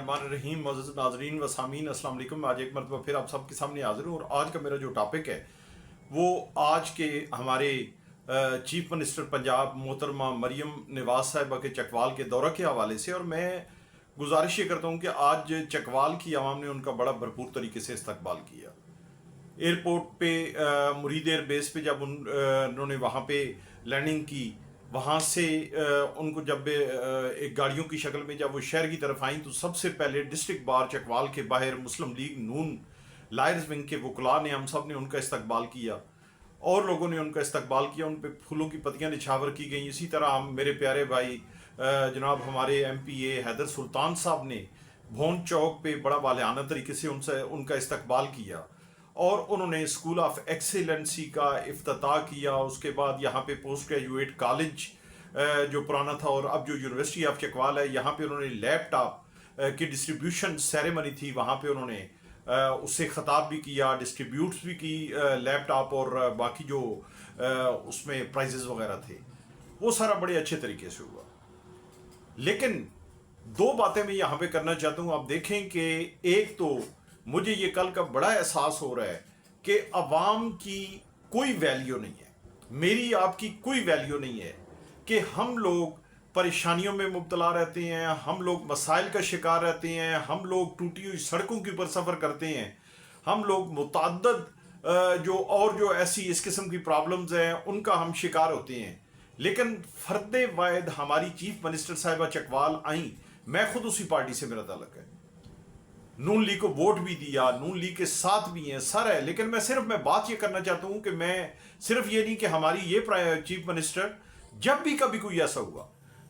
रहीम मोअज़्ज़ज़ नाज़रीन व सामीन अस्सलाम वालेकुम। आज एक मरतबा फिर आप सबके सामने हाजिर हूँ और आज का मेरा जो टॉपिक है वो आज के हमारे चीफ मिनिस्टर पंजाब मोहतरमा मरियम नवाज़ साहिबा के चकवाल के दौरा के हवाले से। और मैं गुजारिश ये करता हूँ कि आज चकवाल की आवाम ने उनका बड़ा भरपूर तरीके से इस्तकबाल किया। एयरपोर्ट पे मुरीद एयर बेस पे जब उन्होंने वहाँ पे लैंडिंग की, वहाँ से उनको जब एक गाड़ियों की शक्ल में जब वो शहर की तरफ आई तो सबसे पहले डिस्ट्रिक्ट बार चकवाल के बाहर मुस्लिम लीग नून लायर्स विंग के वकला ने, हम सब ने उनका इस्तकबाल किया और लोगों ने उनका इस्तकबाल किया। उन पर फूलों की पत्तियाँ निछावर की गई। इसी तरह हम मेरे प्यारे भाई जनाब हमारे MPA हैदर सुल्तान साहब ने भोन चौक पे बड़ा वालियाना तरीके से उनसे उनका इस्तकबाल किया और उन्होंने स्कूल ऑफ एक्सीलेंसी का इफ्तिताह किया। उसके बाद यहाँ पे पोस्ट ग्रेजुएट कॉलेज जो पुराना था और अब जो यूनिवर्सिटी ऑफ चकवाल है, यहाँ पे उन्होंने लैपटॉप की डिस्ट्रीब्यूशन सेरेमनी थी, वहाँ पे उन्होंने उससे ख़ताब भी किया, डिस्ट्रीब्यूट्स भी की लैपटॉप और बाकी जो उसमें प्राइजेस वगैरह थे, वो सारा बड़े अच्छे तरीके से हुआ। लेकिन दो बातें मैं यहाँ पे करना चाहता हूँ। आप देखें कि एक तो मुझे ये कल का बड़ा एहसास हो रहा है कि अवाम की कोई वैल्यू नहीं है, मेरी आपकी कोई वैल्यू नहीं है, कि हम लोग परेशानियों में मुब्तला रहते हैं, हम लोग मसाइल का शिकार रहते हैं, हम लोग टूटी हुई सड़कों के ऊपर सफ़र करते हैं, हम लोग मुतअद्दिद जो ऐसी इस किस्म की प्रॉब्लम्स हैं उनका हम शिकार होते हैं। लेकिन फर्द वाहिद हमारी चीफ मिनिस्टर साहिबा चकवाल आई, मैं खुद उसी पार्टी से मेरा ताल्लुक है, नून लीग को वोट भी दिया, नून लीग के साथ भी हैं, सर है। लेकिन मैं बात ये करना चाहता हूँ कि मैं सिर्फ ये नहीं कि हमारी ये चीफ मिनिस्टर, जब भी कभी कोई ऐसा हुआ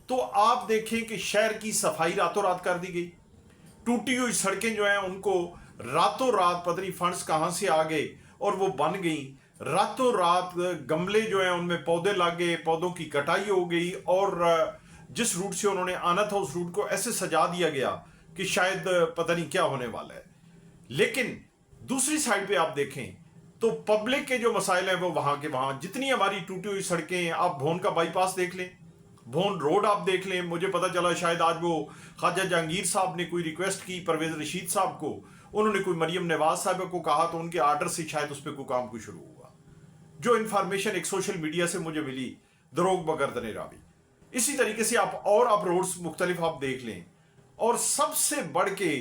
तो आप देखें कि शहर की सफाई रातों रात कर दी गई, टूटी हुई सड़कें जो हैं उनको रातों रात पता नहीं फंड्स कहाँ से आ गए और वो बन गई, रातों रात गमले जो हैं उनमें पौधे लग गए, पौधों की कटाई हो गई और जिस रूट से उन्होंने आना था उस रूट को ऐसे सजा दिया गया कि शायद पता नहीं क्या होने वाला है। लेकिन दूसरी साइड पे आप देखें तो पब्लिक के जो मसाइल हैं वो वहां के वहां, जितनी हमारी टूटी हुई सड़कें हैं, आप भोन का बाईपास देख लें, भोन रोड आप देख लें। मुझे पता चला शायद आज वो ख्वाजा जहांगीर साहब ने कोई रिक्वेस्ट की परवेज रशीद साहब को, उन्होंने कोई मरियम नवाज साहब को कहा तो उनके आर्डर से शायद उस पर कोई काम कोई शुरू हुआ। जो इन्फॉर्मेशन एक सोशल मीडिया से मुझे मिली, दरोग बगर्दने रावी। इसी तरीके से आप रोड्स मुख्तलिफ आप देख लें। और सबसे बढ़ के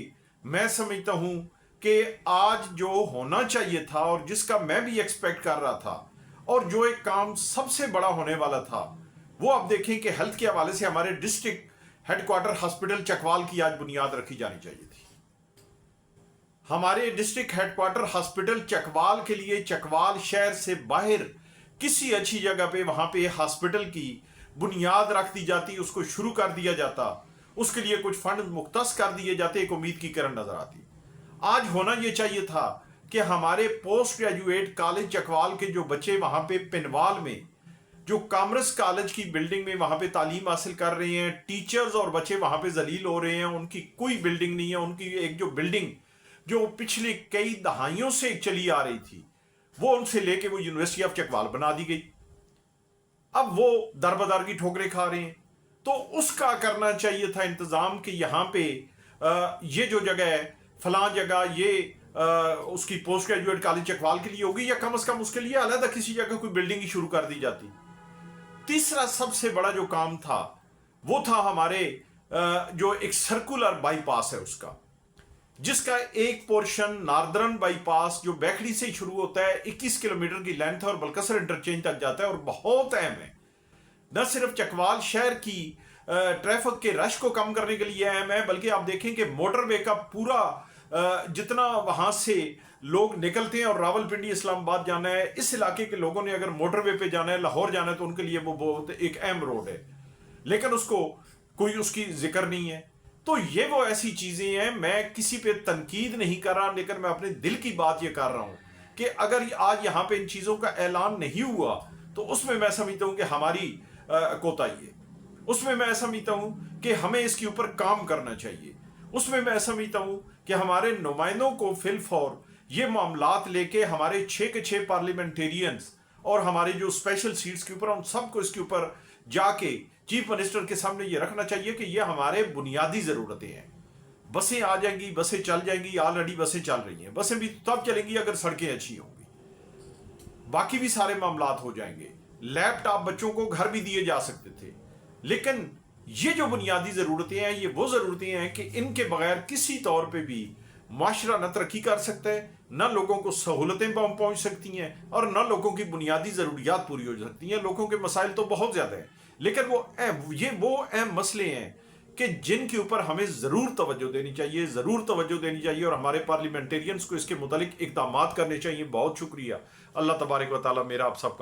मैं समझता हूं कि आज जो होना चाहिए था और जिसका मैं भी एक्सपेक्ट कर रहा था और जो एक काम सबसे बड़ा होने वाला था, वो आप देखें कि हेल्थ के हवाले से हमारे डिस्ट्रिक्ट हेडक्वार्टर हॉस्पिटल चकवाल की आज बुनियाद रखी जानी चाहिए थी। हमारे डिस्ट्रिक्ट हेडक्वार्टर हॉस्पिटल चकवाल के लिए चकवाल शहर से बाहर किसी अच्छी जगह पे वहां पे हॉस्पिटल की बुनियाद रख दी जाती, उसको शुरू कर दिया जाता, उसके लिए कुछ फंड मुख्तस कर दिए जाते, एक उम्मीद की किरण नजर आती। आज होना यह चाहिए था कि हमारे पोस्ट ग्रेजुएट कॉलेज चकवाल के जो बच्चे वहां पे पिनवाल में जो कॉमर्स कॉलेज की बिल्डिंग में वहां पे तालीम हासिल कर रहे हैं, टीचर्स और बच्चे वहां पे जलील हो रहे हैं, उनकी कोई बिल्डिंग नहीं है। उनकी एक जो बिल्डिंग जो पिछले कई दहाइयों से चली आ रही थी, वो उनसे लेके वो यूनिवर्सिटी ऑफ चकवाल बना दी गई। अब वो दरबदर की ठोकरें खा रहे हैं। तो उसका करना चाहिए था इंतजाम कि यहाँ पे ये जो जगह है फलां जगह ये उसकी पोस्ट ग्रेजुएट कॉलेज चकवाल के लिए होगी, या कम से कम उसके लिए अलग किसी जगह कोई बिल्डिंग ही शुरू कर दी जाती। तीसरा सबसे बड़ा जो काम था वो था हमारे जो एक सर्कुलर बाईपास है उसका, जिसका एक पोर्शन नॉर्दर्न बाईपास जो बैखड़ी से शुरू होता है, 21 किलोमीटर की लेंथ और बलकसर इंटरचेंज तक जाता है और बहुत अहम है। न सिर्फ चकवाल शहर की ट्रैफिक के रश को कम करने के लिए अहम है, बल्कि आप देखें कि मोटरवे का पूरा जितना वहां से लोग निकलते हैं और रावलपिंडी इस्लामाबाद जाना है, इस इलाके के लोगों ने अगर मोटरवे पे जाना है, लाहौर जाना है, तो उनके लिए वो बहुत एक अहम रोड है। लेकिन उसको कोई उसकी जिक्र नहीं है। तो ये वो ऐसी चीजें हैं, मैं किसी पे तनकीद नहीं कर रहा, लेकिन मैं अपने दिल की बात ये कर रहा हूं कि अगर आज यहां पे इन चीजों का ऐलान नहीं हुआ तो उसमें मैं समझता हूं कि हमारी कोताही है। उसमें मैं समझता हूं कि हमें इसके ऊपर काम करना चाहिए। उसमें मैं समझता हूं कि हमारे नुमाइंदों को फिल फॉर ये मामलात लेके हमारे 6 के 6 पार्लियामेंटेरियंस और हमारे जो स्पेशल सीट्स के ऊपर, उन सबको इसके ऊपर जाके चीफ मिनिस्टर के सामने ये रखना चाहिए कि ये हमारे बुनियादी ज़रूरतें हैं। بسیں آ جائیں گی، بسیں چل جائیں گی، آلریڈی بسیں چل رہی ہیں، بسیں بھی تب چلیں گی اگر سڑکیں اچھی ہوں گی، باقی بھی سارے معاملات ہو جائیں گے۔ لیپ ٹاپ بچوں کو گھر بھی دیے جا سکتے تھے، لیکن یہ جو بنیادی ضرورتیں ہیں یہ وہ ضرورتیں ہیں کہ ان کے بغیر کسی طور پہ بھی معاشرہ نہ ترقی کر سکتا ہے، نہ لوگوں کو سہولتیں پہنچ سکتی ہیں، اور نہ لوگوں کی بنیادی ضروریات پوری ہو سکتی ہیں۔ لوگوں کے مسائل تو بہت زیادہ ہیں، لیکن وہ اہم مسئلے ہیں کہ جن کے اوپر ہمیں ضرور توجہ دینی چاہیے اور ہمارے پارلیمنٹیرینز کو اس کے متعلق اقدامات کرنے چاہیے۔ بہت شکریہ۔ اللہ تبارک و تعالیٰ میرا آپ سب کا